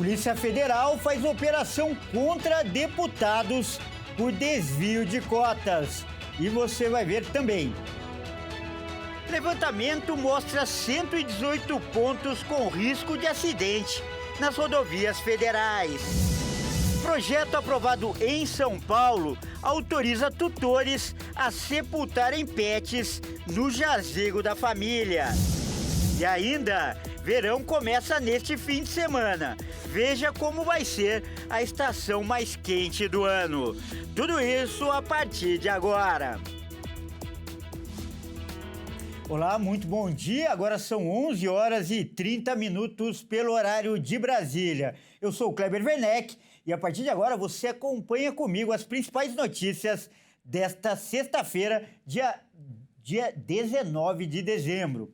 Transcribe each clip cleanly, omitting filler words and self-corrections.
Polícia Federal faz operação contra deputados por desvio de cotas. E você vai ver também. Levantamento mostra 118 pontos com risco de acidente nas rodovias federais. Projeto aprovado em São Paulo autoriza tutores a sepultarem pets no jazigo da família. E ainda, verão começa neste fim de semana. Veja como vai ser a estação mais quente do ano. Tudo isso a partir de agora. Olá, muito bom dia. Agora são 11 horas e 30 minutos pelo horário de Brasília. Eu sou o Kleber Werneck e a partir de agora você acompanha comigo as principais notícias desta sexta-feira, dia 19 de dezembro.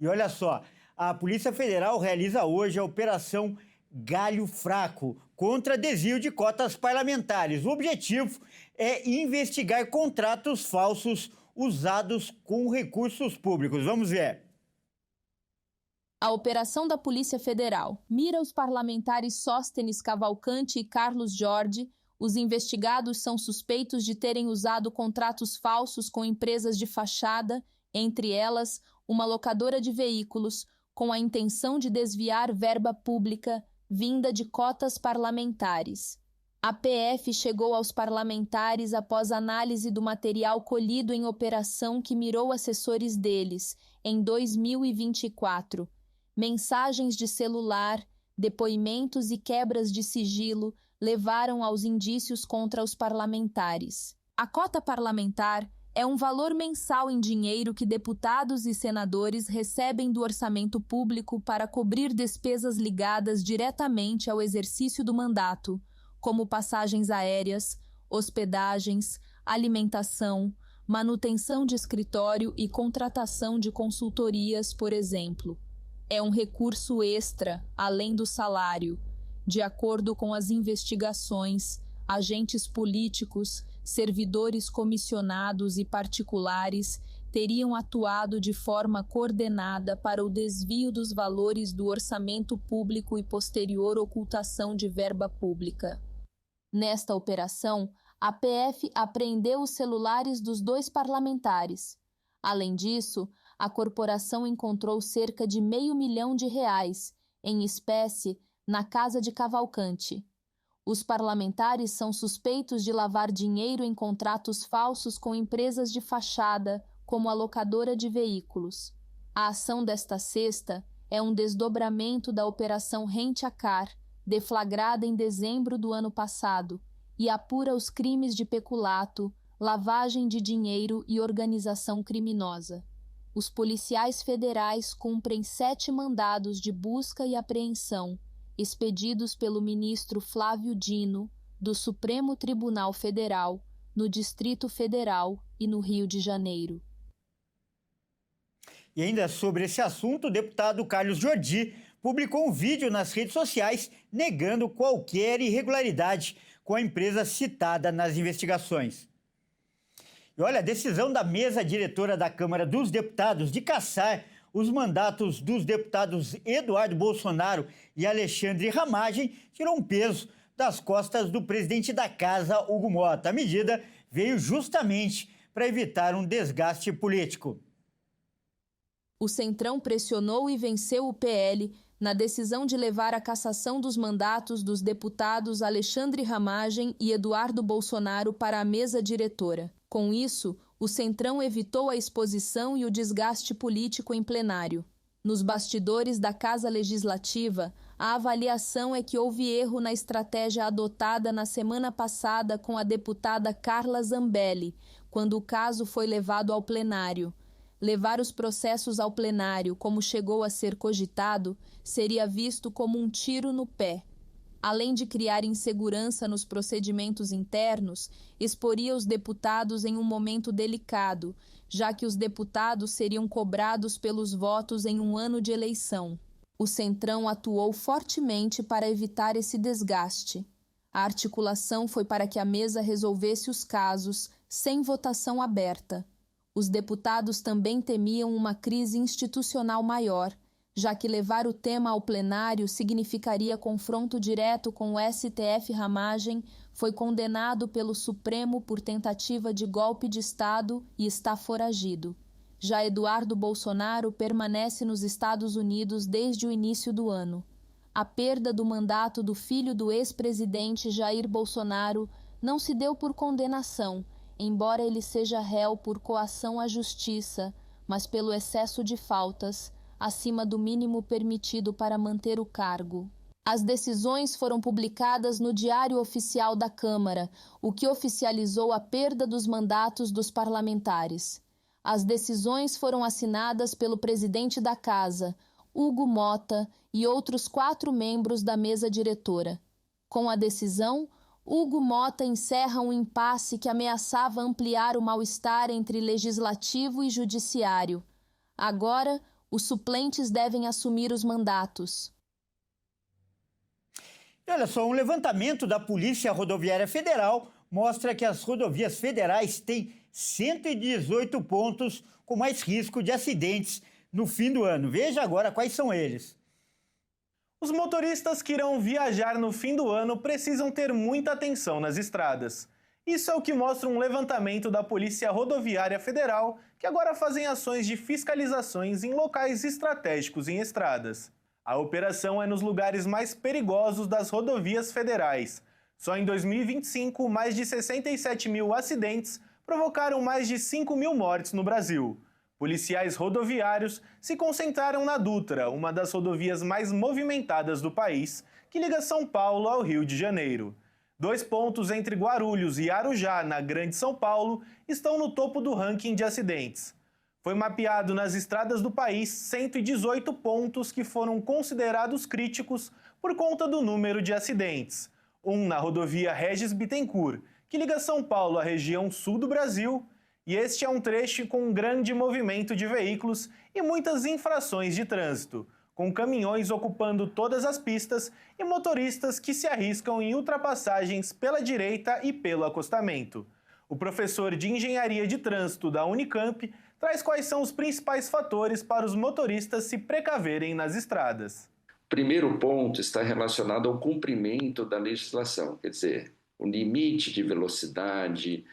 E olha só, a Polícia Federal realiza hoje a Operação Galho Fraco contra desvio de cotas parlamentares. O objetivo é investigar contratos falsos usados com recursos públicos. Vamos ver. A operação da Polícia Federal mira os parlamentares Sóstenes Cavalcante e Carlos Jorge. Os investigados são suspeitos de terem usado contratos falsos com empresas de fachada, entre elas uma locadora de veículos, com a intenção de desviar verba pública vinda de cotas parlamentares. A PF chegou aos parlamentares após análise do material colhido em operação que mirou assessores deles, em 2024. Mensagens de celular, depoimentos e quebras de sigilo levaram aos indícios contra os parlamentares. A cota parlamentar é um valor mensal em dinheiro que deputados e senadores recebem do orçamento público para cobrir despesas ligadas diretamente ao exercício do mandato, como passagens aéreas, hospedagens, alimentação, manutenção de escritório e contratação de consultorias, por exemplo. É um recurso extra, além do salário. De acordo com as investigações, agentes políticos, servidores comissionados e particulares teriam atuado de forma coordenada para o desvio dos valores do orçamento público e posterior ocultação de verba pública. Nesta operação, a PF apreendeu os celulares dos 2 parlamentares. Além disso, a corporação encontrou cerca de R$500 mil em espécie na casa de Cavalcante. Os parlamentares são suspeitos de lavar dinheiro em contratos falsos com empresas de fachada, como a locadora de veículos. A ação desta sexta é um desdobramento da Operação Rente a Car, deflagrada em dezembro do ano passado, e apura os crimes de peculato, lavagem de dinheiro e organização criminosa. Os policiais federais cumprem 7 mandados de busca e apreensão, expedidos pelo ministro Flávio Dino, do Supremo Tribunal Federal, no Distrito Federal e no Rio de Janeiro. E ainda sobre esse assunto, o deputado Carlos Jorge publicou um vídeo nas redes sociais negando qualquer irregularidade com a empresa citada nas investigações. E olha, a decisão da mesa diretora da Câmara dos Deputados de cassar os mandatos dos deputados Eduardo Bolsonaro e Alexandre Ramagem tirou um peso das costas do presidente da Casa, Hugo Mota. A medida veio justamente para evitar um desgaste político. O Centrão pressionou e venceu o PL na decisão de levar a cassação dos mandatos dos deputados Alexandre Ramagem e Eduardo Bolsonaro para a mesa diretora. Com isso, o Centrão evitou a exposição e o desgaste político em plenário. Nos bastidores da Casa Legislativa, a avaliação é que houve erro na estratégia adotada na semana passada com a deputada Carla Zambelli, quando o caso foi levado ao plenário. Levar os processos ao plenário, como chegou a ser cogitado, seria visto como um tiro no pé. Além de criar insegurança nos procedimentos internos, exporia os deputados em um momento delicado, já que os deputados seriam cobrados pelos votos em um ano de eleição. O Centrão atuou fortemente para evitar esse desgaste. A articulação foi para que a mesa resolvesse os casos sem votação aberta. Os deputados também temiam uma crise institucional maior, já que levar o tema ao plenário significaria confronto direto com o STF Ramagem, foi condenado pelo Supremo por tentativa de golpe de Estado e está foragido. Já Eduardo Bolsonaro permanece nos Estados Unidos desde o início do ano. A perda do mandato do filho do ex-presidente Jair Bolsonaro não se deu por condenação, embora ele seja réu por coação à justiça, mas pelo excesso de faltas, acima do mínimo permitido para manter o cargo. As decisões foram publicadas no Diário Oficial da Câmara, o que oficializou a perda dos mandatos dos parlamentares. As decisões foram assinadas pelo presidente da Casa, Hugo Mota, e outros 4 membros da mesa diretora. Com a decisão, Hugo Mota encerra um impasse que ameaçava ampliar o mal-estar entre legislativo e judiciário. Agora, os suplentes devem assumir os mandatos. E olha só, um levantamento da Polícia Rodoviária Federal mostra que as rodovias federais têm 118 pontos com mais risco de acidentes no fim do ano. Veja agora quais são eles. Os motoristas que irão viajar no fim do ano precisam ter muita atenção nas estradas. Isso é o que mostra um levantamento da Polícia Rodoviária Federal, que agora fazem ações de fiscalizações em locais estratégicos em estradas. A operação é nos lugares mais perigosos das rodovias federais. Só em 2025, mais de 67 mil acidentes provocaram mais de 5 mil mortes no Brasil. Policiais rodoviários se concentraram na Dutra, uma das rodovias mais movimentadas do país, que liga São Paulo ao Rio de Janeiro. 2 pontos entre Guarulhos e Arujá, na Grande São Paulo, estão no topo do ranking de acidentes. Foi mapeado nas estradas do país 118 pontos que foram considerados críticos por conta do número de acidentes. Um na rodovia Regis Bittencourt, que liga São Paulo à região sul do Brasil, e este é um trecho com um grande movimento de veículos e muitas infrações de trânsito, com caminhões ocupando todas as pistas e motoristas que se arriscam em ultrapassagens pela direita e pelo acostamento. O professor de Engenharia de Trânsito da Unicamp traz quais são os principais fatores para os motoristas se precaverem nas estradas. O primeiro ponto está relacionado ao cumprimento da legislação, quer dizer, o limite de velocidade,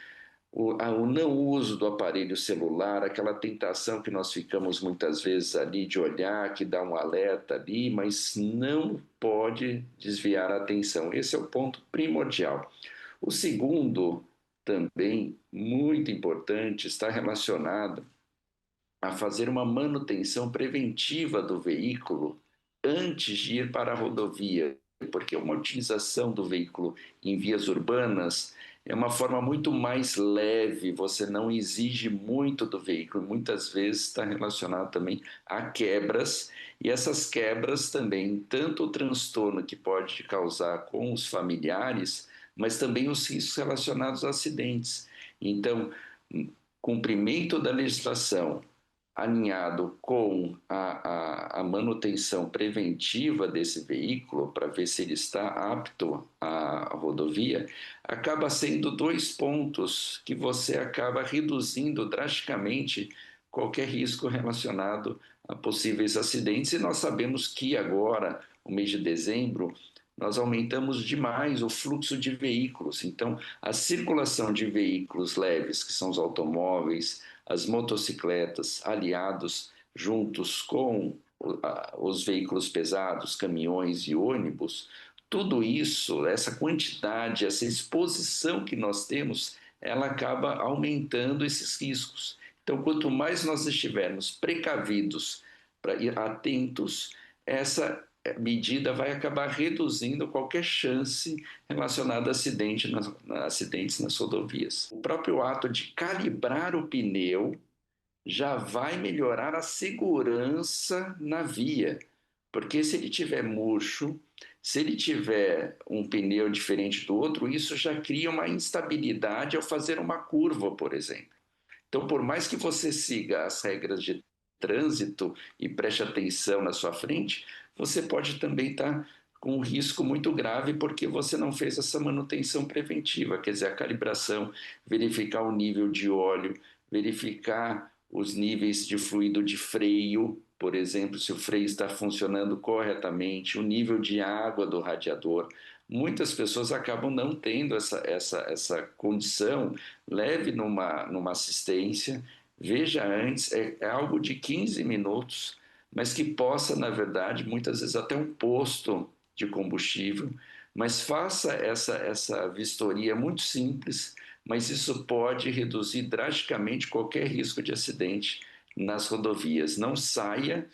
o não uso do aparelho celular, aquela tentação que nós ficamos muitas vezes ali de olhar, que dá um alerta ali, mas não pode desviar a atenção. Esse é o ponto primordial. O segundo, também muito importante, está relacionado a fazer uma manutenção preventiva do veículo antes de ir para a rodovia, porque uma utilização do veículo em vias urbanas é uma forma muito mais leve, você não exige muito do veículo, muitas vezes está relacionado também a quebras, e essas quebras também, tanto o transtorno que pode causar com os familiares, mas também os riscos relacionados a acidentes. Então, cumprimento da legislação, alinhado com a manutenção preventiva desse veículo, para ver se ele está apto à rodovia, acaba sendo 2 pontos que você acaba reduzindo drasticamente qualquer risco relacionado a possíveis acidentes. E nós sabemos que agora, no mês de dezembro, nós aumentamos demais o fluxo de veículos. Então, a circulação de veículos leves, que são os automóveis, as motocicletas, aliados juntos com os veículos pesados, caminhões e ônibus, tudo isso, essa quantidade, essa exposição que nós temos, ela acaba aumentando esses riscos. Então, quanto mais nós estivermos precavidos, para ir atentos, essa medida vai acabar reduzindo qualquer chance relacionada a acidentes nas rodovias. O próprio ato de calibrar o pneu já vai melhorar a segurança na via, porque se ele tiver murcho, se ele tiver um pneu diferente do outro, isso já cria uma instabilidade ao fazer uma curva, por exemplo. Então, por mais que você siga as regras de trânsito e preste atenção na sua frente, você pode também estar com um risco muito grave porque você não fez essa manutenção preventiva, quer dizer, a calibração, verificar o nível de óleo, verificar os níveis de fluido de freio, por exemplo, se o freio está funcionando corretamente, o nível de água do radiador. Muitas pessoas acabam não tendo essa condição. Leve numa assistência, veja antes, é algo de 15 minutos, mas que possa, na verdade, muitas vezes até um posto de combustível, mas faça essa vistoria muito simples, mas isso pode reduzir drasticamente qualquer risco de acidente nas rodovias. Não saia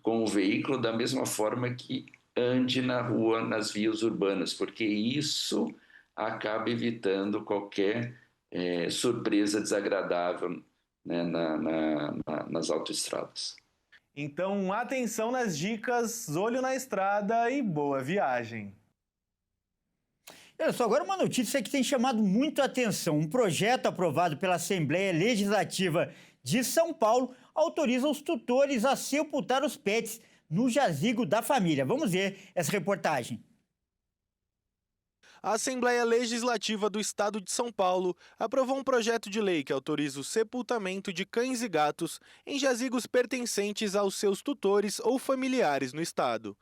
com o veículo da mesma forma que ande na rua, nas vias urbanas, porque isso acaba evitando qualquer surpresa desagradável, né, nas autoestradas. Então, atenção nas dicas, olho na estrada e boa viagem. Olha só, agora uma notícia que tem chamado muito a atenção. Um projeto aprovado pela Assembleia Legislativa de São Paulo autoriza os tutores a sepultar os pets no jazigo da família. Vamos ver essa reportagem. A Assembleia Legislativa do Estado de São Paulo aprovou um projeto de lei que autoriza o sepultamento de cães e gatos em jazigos pertencentes aos seus tutores ou familiares no estado.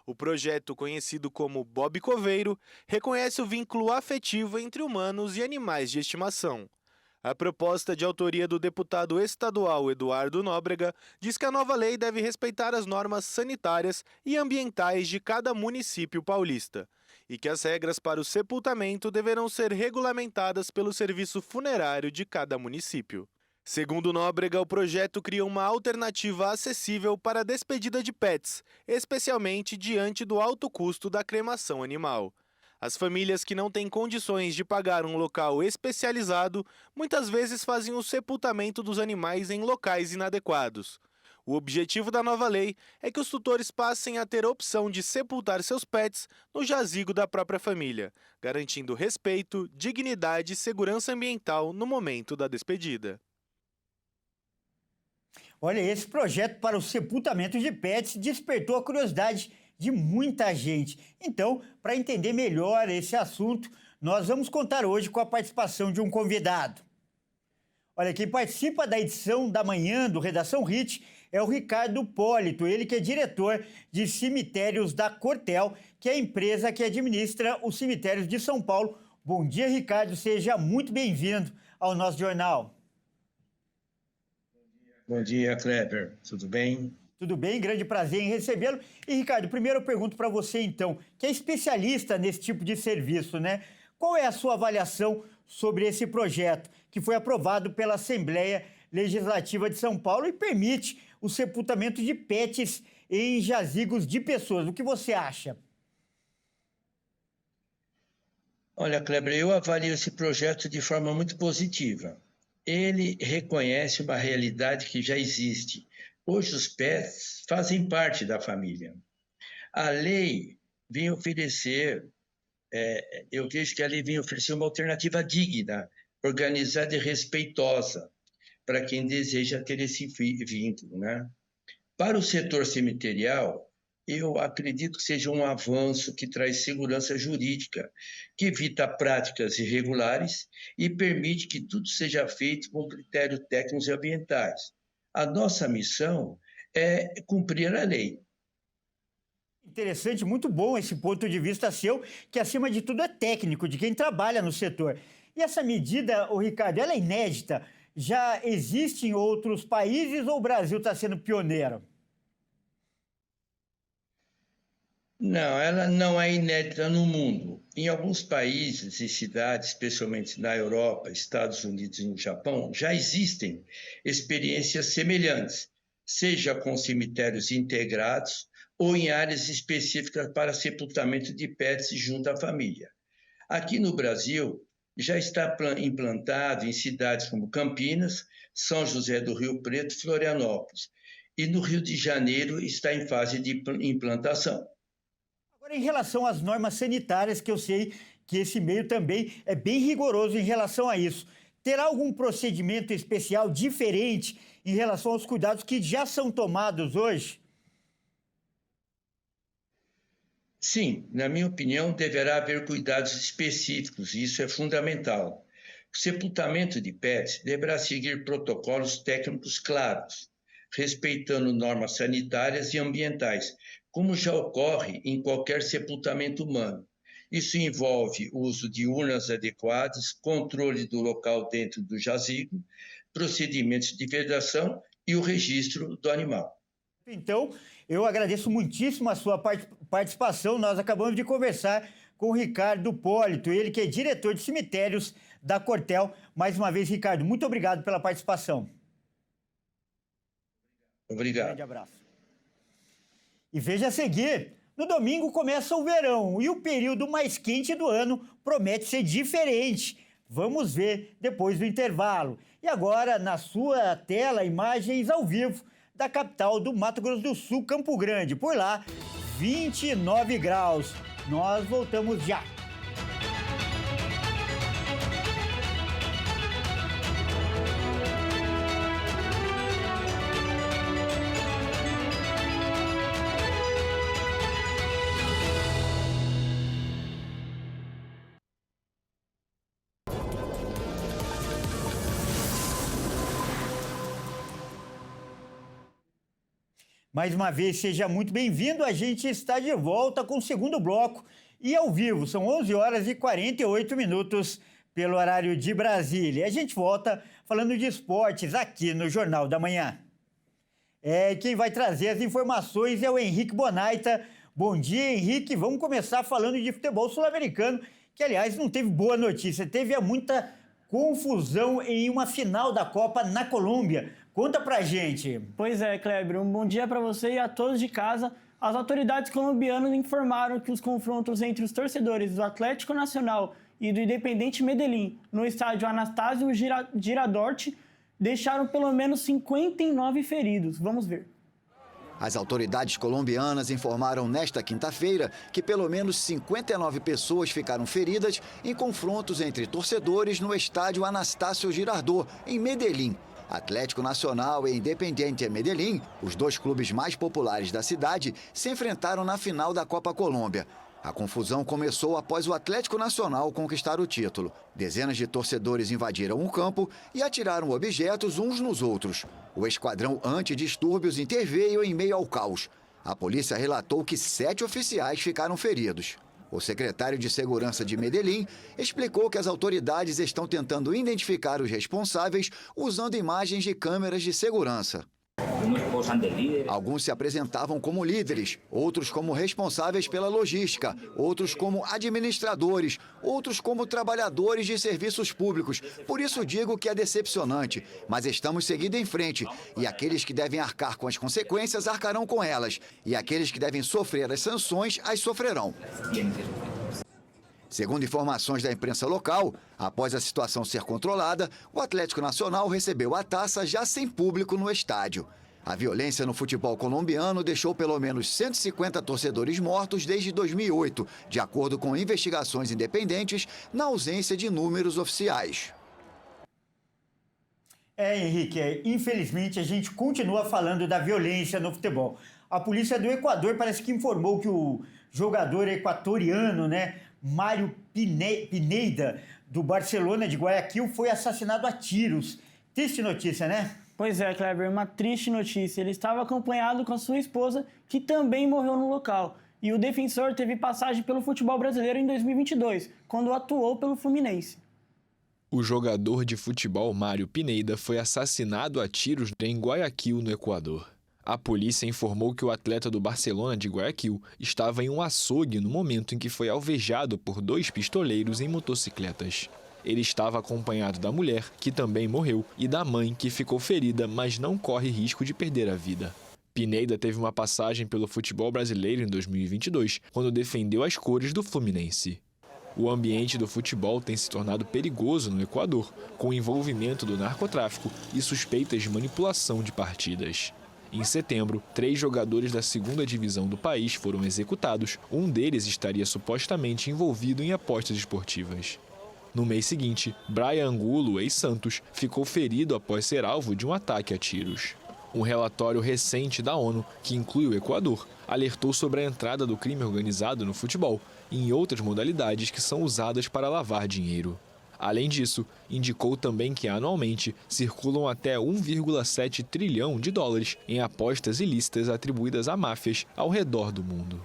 O projeto, conhecido como Bob Coveiro, reconhece o vínculo afetivo entre humanos e animais de estimação. A proposta, de autoria do deputado estadual Eduardo Nóbrega, diz que a nova lei deve respeitar as normas sanitárias e ambientais de cada município paulista e que as regras para o sepultamento deverão ser regulamentadas pelo serviço funerário de cada município. Segundo Nóbrega, o projeto cria uma alternativa acessível para a despedida de pets, especialmente diante do alto custo da cremação animal. As famílias que não têm condições de pagar um local especializado, muitas vezes fazem o sepultamento dos animais em locais inadequados. O objetivo da nova lei é que os tutores passem a ter a opção de sepultar seus pets no jazigo da própria família, garantindo respeito, dignidade e segurança ambiental no momento da despedida. Olha, esse projeto para o sepultamento de pets despertou a curiosidade de muita gente. Então, para entender melhor esse assunto, nós vamos contar hoje com a participação de um convidado. Olha, quem participa da edição da manhã do Redação Hit é o Ricardo Polito, ele que é diretor de cemitérios da Cortel, que é a empresa que administra os cemitérios de São Paulo. Bom dia, Ricardo, seja muito bem-vindo ao nosso jornal. Bom dia, Kleber. Tudo bem? Tudo bem, grande prazer em recebê-lo. E, Ricardo, primeiro eu pergunto para você, então, que é especialista nesse tipo de serviço, né? Qual é a sua avaliação sobre esse projeto que foi aprovado pela Assembleia Legislativa de São Paulo e permite o sepultamento de pets em jazigos de pessoas? O que você acha? Olha, Kleber, eu avalio esse projeto de forma muito positiva. Ele reconhece uma realidade que já existe. Hoje os pets fazem parte da família. A lei vem oferecer, eu vejo que a lei vem oferecer uma alternativa digna, organizada e respeitosa para quem deseja ter esse vínculo, né? Para o setor cemiterial, eu acredito que seja um avanço que traz segurança jurídica, que evita práticas irregulares e permite que tudo seja feito com critérios técnicos e ambientais. A nossa missão é cumprir a lei. Interessante, muito bom esse ponto de vista seu, que acima de tudo é técnico, de quem trabalha no setor. E essa medida, Ricardo, ela é inédita? Já existe em outros países ou o Brasil está sendo pioneiro? Não, ela não é inédita no mundo. Em alguns países e cidades, especialmente na Europa, Estados Unidos e no Japão, já existem experiências semelhantes, seja com cemitérios integrados ou em áreas específicas para sepultamento de pets junto à família. Aqui no Brasil, já está implantado em cidades como Campinas, São José do Rio Preto e Florianópolis. E no Rio de Janeiro está em fase de implantação. Agora, em relação às normas sanitárias, que eu sei que esse meio também é bem rigoroso em relação a isso, terá algum procedimento especial diferente em relação aos cuidados que já são tomados hoje? Sim, na minha opinião, deverá haver cuidados específicos, e isso é fundamental. O sepultamento de pets deverá seguir protocolos técnicos claros, respeitando normas sanitárias e ambientais, como já ocorre em qualquer sepultamento humano. Isso envolve o uso de urnas adequadas, controle do local dentro do jazigo, procedimentos de vedação e o registro do animal. Então, eu agradeço muitíssimo a sua participação. Nós acabamos de conversar com o Ricardo Polito, ele que é diretor de cemitérios da Cortel. Mais uma vez, Ricardo, muito obrigado pela participação. Obrigado. Um grande abraço. E veja a seguir, no domingo começa o verão e o período mais quente do ano promete ser diferente. Vamos ver depois do intervalo. E agora, na sua tela, imagens ao vivo da capital do Mato Grosso do Sul, Campo Grande. Por lá, 29 graus. Nós voltamos já. Mais uma vez, seja muito bem-vindo. A gente está de volta com o segundo bloco e ao vivo. São 11 horas e 48 minutos pelo horário de Brasília. A gente volta falando de esportes aqui no Jornal da Manhã. Quem vai trazer as informações é o Henrique Bonaita. Bom dia, Henrique. Vamos começar falando de futebol sul-americano, que, aliás, não teve boa notícia. Teve muita confusão em uma final da Copa na Colômbia. Conta pra gente. Pois é, Kleber, um bom dia para você e a todos de casa. As autoridades colombianas informaram que os confrontos entre os torcedores do Atlético Nacional e do Independiente Medellín no estádio Anastácio Girardot deixaram pelo menos 59 feridos. Vamos ver. As autoridades colombianas informaram nesta quinta-feira que pelo menos 59 pessoas ficaram feridas em confrontos entre torcedores no estádio Anastácio Girardot, em Medellín. Atlético Nacional e Independiente Medellín, os dois clubes mais populares da cidade, se enfrentaram na final da Copa Colômbia. A confusão começou após o Atlético Nacional conquistar o título. Dezenas de torcedores invadiram o campo e atiraram objetos uns nos outros. O esquadrão antidistúrbios interveio em meio ao caos. A polícia relatou que 7 oficiais ficaram feridos. O secretário de Segurança de Medellín explicou que as autoridades estão tentando identificar os responsáveis usando imagens de câmeras de segurança. Alguns se apresentavam como líderes, outros como responsáveis pela logística, outros como administradores, outros como trabalhadores de serviços públicos. Por isso digo que é decepcionante, mas estamos seguindo em frente. E aqueles que devem arcar com as consequências arcarão com elas. E aqueles que devem sofrer as sanções as sofrerão. Segundo informações da imprensa local, após a situação ser controlada, o Atlético Nacional recebeu a taça já sem público no estádio. A violência no futebol colombiano deixou pelo menos 150 torcedores mortos desde 2008, de acordo com investigações independentes, na ausência de números oficiais. Henrique, infelizmente a gente continua falando da violência no futebol. A polícia do Equador parece que informou que o jogador equatoriano, Mário Pineda, do Barcelona de Guayaquil, foi assassinado a tiros. Triste notícia, né? Pois é, Kleber, uma triste notícia. Ele estava acompanhado com a sua esposa, que também morreu no local. E o defensor teve passagem pelo futebol brasileiro em 2022, quando atuou pelo Fluminense. O jogador de futebol Mário Pineda foi assassinado a tiros em Guayaquil, no Equador. A polícia informou que o atleta do Barcelona de Guayaquil estava em um açougue no momento em que foi alvejado por 2 pistoleiros em motocicletas. Ele estava acompanhado da mulher, que também morreu, e da mãe, que ficou ferida, mas não corre risco de perder a vida. Pineda teve uma passagem pelo futebol brasileiro em 2022, quando defendeu as cores do Fluminense. O ambiente do futebol tem se tornado perigoso no Equador, com o envolvimento do narcotráfico e suspeitas de manipulação de partidas. Em setembro, 3 jogadores da 2ª divisão do país foram executados. Um deles estaria supostamente envolvido em apostas esportivas. No mês seguinte, Brian Angulo, ex-Santos, ficou ferido após ser alvo de um ataque a tiros. Um relatório recente da ONU, que inclui o Equador, alertou sobre a entrada do crime organizado no futebol e em outras modalidades que são usadas para lavar dinheiro. Além disso, indicou também que anualmente circulam até 1,7 trilhão de dólares em apostas ilícitas atribuídas a máfias ao redor do mundo.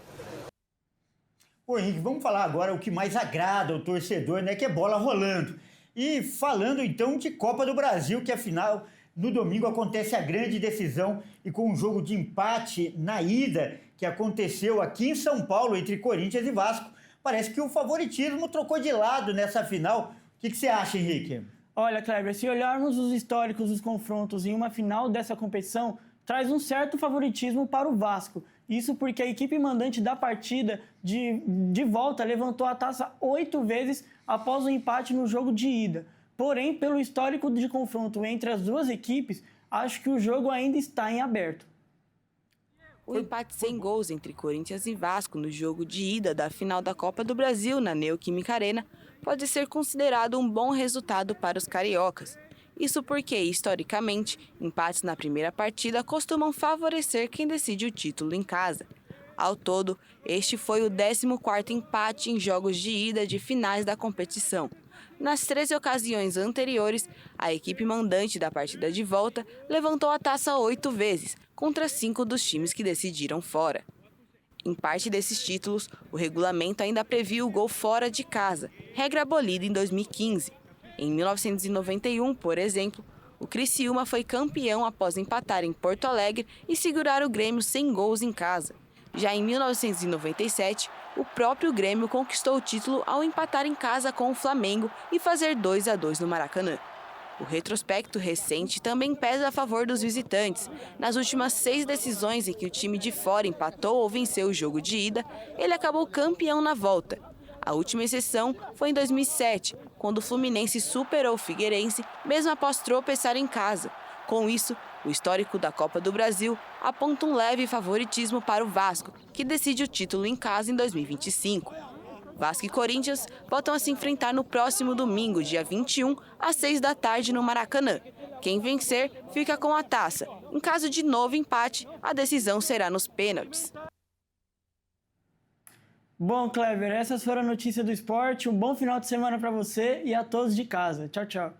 Ô Henrique, vamos falar agora o que mais agrada ao torcedor, né? Que é bola rolando. E falando então de Copa do Brasil, que afinal no domingo acontece a grande decisão e com um jogo de empate na ida que aconteceu aqui em São Paulo entre Corinthians e Vasco, parece que o favoritismo trocou de lado nessa final. O que você acha, Henrique? Olha, Kleber, se olharmos os históricos dos confrontos em uma final dessa competição, traz um certo favoritismo para o Vasco. Isso porque a equipe mandante da partida de volta levantou a taça 8 vezes após o empate no jogo de ida. Porém, pelo histórico de confronto entre as duas equipes, acho que o jogo ainda está em aberto. O empate sem gols entre Corinthians e Vasco no jogo de ida da final da Copa do Brasil na Neoquímica Arena pode ser considerado um bom resultado para os cariocas. Isso porque, historicamente, empates na primeira partida costumam favorecer quem decide o título em casa. Ao todo, este foi o 14º empate em jogos de ida de finais da competição. Nas 13 ocasiões anteriores, a equipe mandante da partida de volta levantou a taça 8 vezes, contra 5 dos times que decidiram fora. Em parte desses títulos, o regulamento ainda previu o gol fora de casa, regra abolida em 2015. Em 1991, por exemplo, o Criciúma foi campeão após empatar em Porto Alegre e segurar o Grêmio sem gols em casa. Já em 1997, o próprio Grêmio conquistou o título ao empatar em casa com o Flamengo e fazer 2-2 no Maracanã. O retrospecto recente também pesa a favor dos visitantes. Nas últimas 6 decisões em que o time de fora empatou ou venceu o jogo de ida, ele acabou campeão na volta. A última exceção foi em 2007, quando o Fluminense superou o Figueirense, mesmo após tropeçar em casa. Com isso, o histórico da Copa do Brasil aponta um leve favoritismo para o Vasco, que decide o título em casa em 2025. Vasco e Corinthians voltam a se enfrentar no próximo domingo, dia 21, às 6 da tarde no Maracanã. Quem vencer fica com a taça. Em caso de novo empate, a decisão será nos pênaltis. Bom, Kleber, essas foram as notícias do esporte. Um bom final de semana para você e a todos de casa. Tchau, tchau.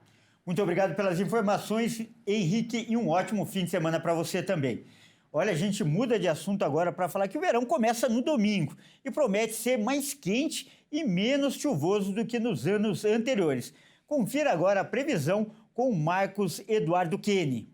Muito obrigado pelas informações, Henrique, e um ótimo fim de semana para você também. Olha, a gente muda de assunto agora para falar que o verão começa no domingo e promete ser mais quente e menos chuvoso do que nos anos anteriores. Confira agora a previsão com o Marcos Eduardo Kene.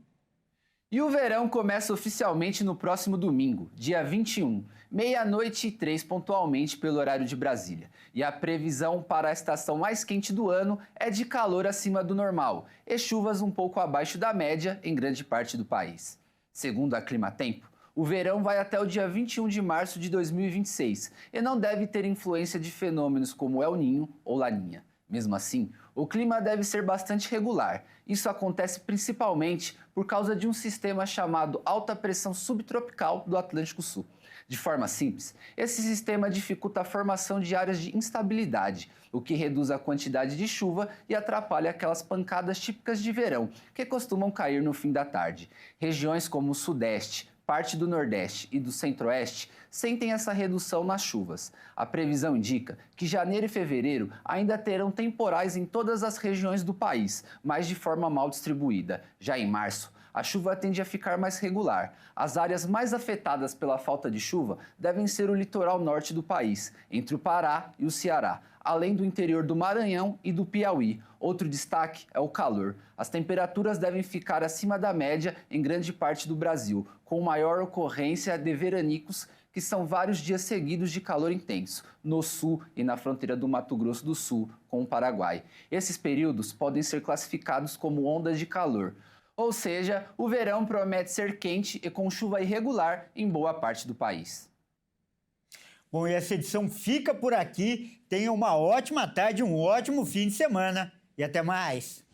E o verão começa oficialmente no próximo domingo, dia 21, 00:03 pontualmente pelo horário de Brasília. E a previsão para a estação mais quente do ano é de calor acima do normal e chuvas um pouco abaixo da média em grande parte do país. Segundo a Climatempo, o verão vai até o dia 21 de março de 2026 e não deve ter influência de fenômenos como El Niño ou Laninha. Mesmo assim, o clima deve ser bastante regular. Isso acontece principalmente por causa de um sistema chamado alta pressão subtropical do Atlântico Sul. De forma simples, esse sistema dificulta a formação de áreas de instabilidade, o que reduz a quantidade de chuva e atrapalha aquelas pancadas típicas de verão, que costumam cair no fim da tarde. Regiões como o Sudeste, parte do Nordeste e do Centro-Oeste sentem essa redução nas chuvas. A previsão indica que janeiro e fevereiro ainda terão temporais em todas as regiões do país, mas de forma mal distribuída. Já em março, a chuva tende a ficar mais regular. As áreas mais afetadas pela falta de chuva devem ser o litoral norte do país, entre o Pará e o Ceará, além do interior do Maranhão e do Piauí. Outro destaque é o calor. As temperaturas devem ficar acima da média em grande parte do Brasil, com maior ocorrência de veranicos, que são vários dias seguidos de calor intenso, no sul e na fronteira do Mato Grosso do Sul com o Paraguai. Esses períodos podem ser classificados como ondas de calor. Ou seja, o verão promete ser quente e com chuva irregular em boa parte do país. Bom, e essa edição fica por aqui. Tenha uma ótima tarde, um ótimo fim de semana e até mais.